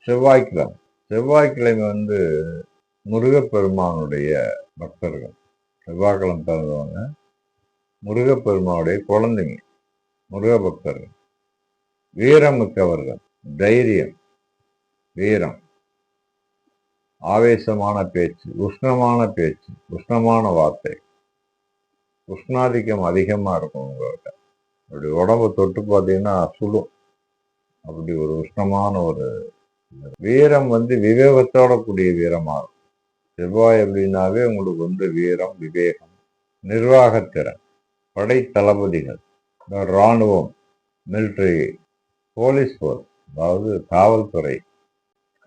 செவ்வாய்க்கிழமை. செவ்வாய்க்கிழமை வந்து முருகப்பெருமானுடைய பக்தர்கள். செவ்வாய்க்கிழமை பிறந்தவங்க முருகப்பெருமானுடைய குழந்தைங்க, முருக பக்தர்கள். வீரமிக்கவர்கள், தைரியம், வீரம், ஆவேசமான பேச்சு, உஷ்ணமான பேச்சு, உஷ்ணமான வார்த்தை, உஷ்ணாதிக்கம் அதிகமா இருக்கும் உங்கள்கிட்ட. அப்படி உடம்பு தொட்டு பார்த்தீங்கன்னா சுடும். அப்படி ஒரு உஷ்ணமான ஒரு வீரம் வந்து விவேகத்தோட கூடிய வீரமா இருக்கும். செவ்வாய் அப்படின்னாவே உங்களுக்கு வந்து வீரம், விவேகம், நிர்வாகத்திறன், படை தளபதிகள், இராணுவம், மிலிட்ரி, போலீஸ் ஃபோர்ஸ், அதாவது காவல்துறை,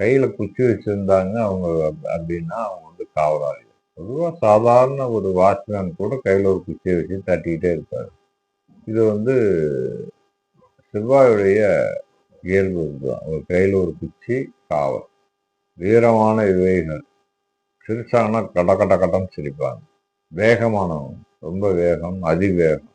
கையில குச்சி வச்சிருந்தாங்க அவங்க அப்படின்னா அவங்க வந்து காவலாளி. பொதுவாக சாதாரண ஒரு வாட்ச்மேன் கூட கையில ஒரு குச்சியை வச்சு தட்டிக்கிட்டே இருப்பாரு. இது வந்து செவ்வாயுடைய இயல்பு இதுதான். ஒரு கையில ஒரு குச்சி, காவல். வீரமான விவேகிகள், சிரிச்சாங்கன்னா கட கட கட்டன்னு சிரிப்பாங்க. வேகமானவங்க, ரொம்ப வேகம், அதிவேகம்,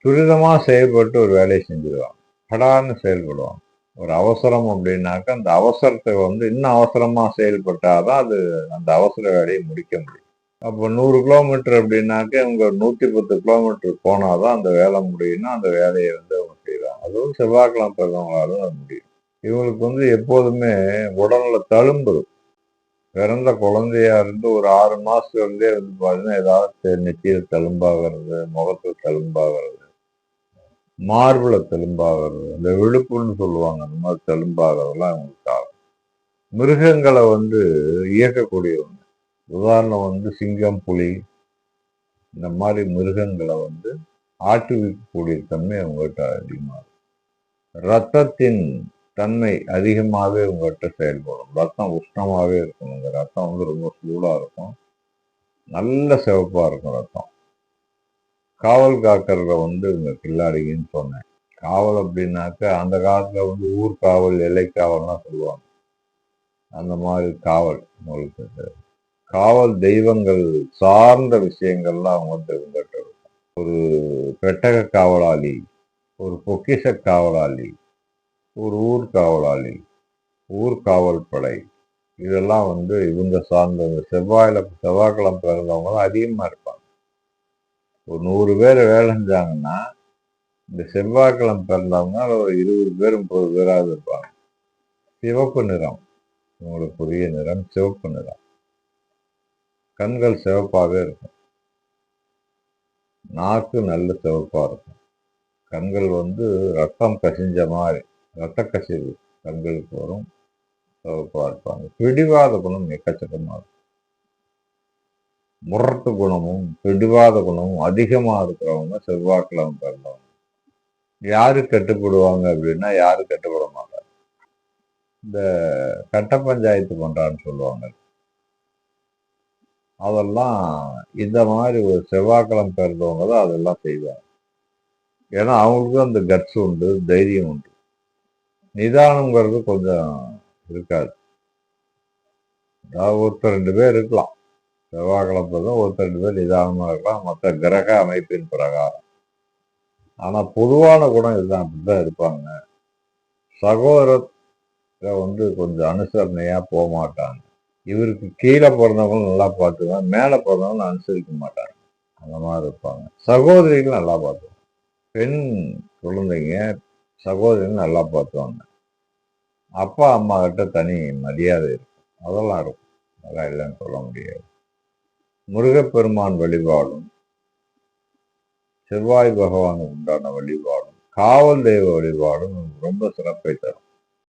துரிதமா செயல்பட்டு ஒரு வேலையை செஞ்சிருவாங்க. கடான்னு செயல்படுவாங்க. ஒரு அவசரம் அப்படின்னாக்கா அந்த அவசரத்தை வந்து இன்னும் அவசரமா செயல்பட்டாதான் அது அந்த அவசர வேலையை முடிக்க முடியும். அப்போ 100 கிலோமீட்டர் அப்படின்னாக்க இவங்க 110 கிலோமீட்டர் போனாதான் அந்த வேலை முடியும்னா அந்த வேலையை வந்து அவங்க செய்வாங்க. அதுவும் செவ்வாய்க்கிழமை பிறந்தவங்களாலும் அது முடியும். இவங்களுக்கு வந்து எப்போதுமே உடல்ல தழும்பு. பிறந்த குழந்தையா இருந்து ஒரு 6 மாசத்துல இருந்தே வந்து பாத்தீங்கன்னா ஏதாவது நெத்தியில் தழும்பாகிறது, முகத்தில் தழும்பாகிறது, மார்புல தழும்பாகிறது, இந்த விழுப்புன்னு சொல்லுவாங்க, அந்த மாதிரி தழும்பாகிறதுலாம் இவங்களுக்கு ஆகும். மிருகங்களை வந்து இயக்கக்கூடியவங்க. உதாரணம் வந்து சிங்கம், புலி, இந்த மாதிரி மிருகங்களை வந்து ஆட்டுவிக்கக்கூடிய தன்மை அவங்ககிட்ட அதிகமா இருக்கும். ரத்தத்தின் தன்மை அதிகமாகவே உங்கள்கிட்ட செயல்படும். ரத்தம் உஷ்ணமாகவே இருக்கும். உங்க ரத்தம் வந்து ரொம்ப சூடா இருக்கும், நல்ல சிவப்பா இருக்கும் ரத்தம். காவல் காக்கிறத வந்து இவங்க கில்லாடிங்கன்னு சொன்னேன். காவல் அப்படின்னாக்க அந்த காலத்துல வந்து ஊர்காவல், எல்லைக்காவல்லாம் சொல்லுவாங்க. அந்த மாதிரி காவல் உங்களுக்கு. காவல் தெய்வங்கள் சார்ந்த விஷயங்கள்லாம் அவங்க வந்து இவங்ககிட்ட இருக்கும். ஒரு பெட்டக காவலாளி, ஒரு பொக்கிஷ காவலாளி, ஒரு ஊர் காவலாளி, ஊர்காவல் படை, இதெல்லாம் வந்து இவங்க சார்ந்த செவ்வாய்க்கிழமை பிறந்தவங்க தான் அதிகமா இருப்பாங்க. ஒரு 100 பேர் வேலை செஞ்சாங்கன்னா இந்த செவ்வாய்க்கிழமை பிறந்தவங்க ஒரு 20 பேர் 30 பேராவது இருப்பாங்க. சிவப்பு நிறம், உங்களுக்கு உரிய நிறம் சிவப்பு நிறம். கண்கள் சிவப்பாகவே இருக்கும். நாக்கு நல்ல சிவப்பா இருக்கும். கண்கள் வந்து ரத்தம் கசிஞ்ச மாதிரி, ரத்த கசிவு கண்களுக்கு வரும், சிவப்பா இருப்பாங்க. பிடிவாத குணம் எக்கச்சக்கமா இருக்கும். முரட்டு குணமும் பிடிவாத குணமும் அதிகமா இருக்கிறவங்க செவ்வாய்க்கிழமை பிறந்தவங்க. யாரு கட்டுப்படுவாங்க அப்படின்னா யாரும் கட்டுப்பட மாட்டாங்க. இந்த கட்ட பஞ்சாயத்து பண்றான்னு சொல்லுவாங்க, அதெல்லாம் இந்த மாதிரி ஒரு செவ்வாய்க்கிழமை பிறந்தவங்க தான் அதெல்லாம் செய்வாங்க. ஏன்னா அவங்களுக்கும் அந்த கட்ஸ் உண்டு, தைரியம் உண்டு. நிதானங்கிறது கொஞ்சம் இருக்காது. அதாவது ஒருத்தர் 2 பேர் இருக்கலாம், செவ்வாய்க்கிழமை தான் ஒருத்தர் 2 பேர் நிதானமா இருக்கலாம், மற்ற கிரக அமைப்பின் பிரகாரம். ஆனா பொதுவான குணம் இதுதான், அப்படிதான் இருப்பாங்க. சகோதரத்தை வந்து கொஞ்சம் அனுசரணையா போக மாட்டாங்க. இவருக்கு கீழே பிறந்தவங்களும் நல்லா பார்த்துக்குவாங்க, மேலே பிறந்தவங்களும் அனுசரிக்க மாட்டாங்க. அந்த மாதிரி இருப்பாங்க. சகோதரிகள் நல்லா பார்த்துவாங்க. பெண் குழந்தைங்க சகோதரிகள் நல்லா பார்த்துவாங்க. அப்பா அம்மா கிட்ட தனி மரியாதை இருக்கும். அதெல்லாம் இருக்கும், அதெல்லாம் இல்லைன்னு சொல்ல முடியாது. முருகப்பெருமான் வழிபாடும் செவ்வாய் பகவான் உண்டான வழிபாடும் காவல் தெய்வ வழிபாடும் ரொம்ப சிறப்பை தரும்.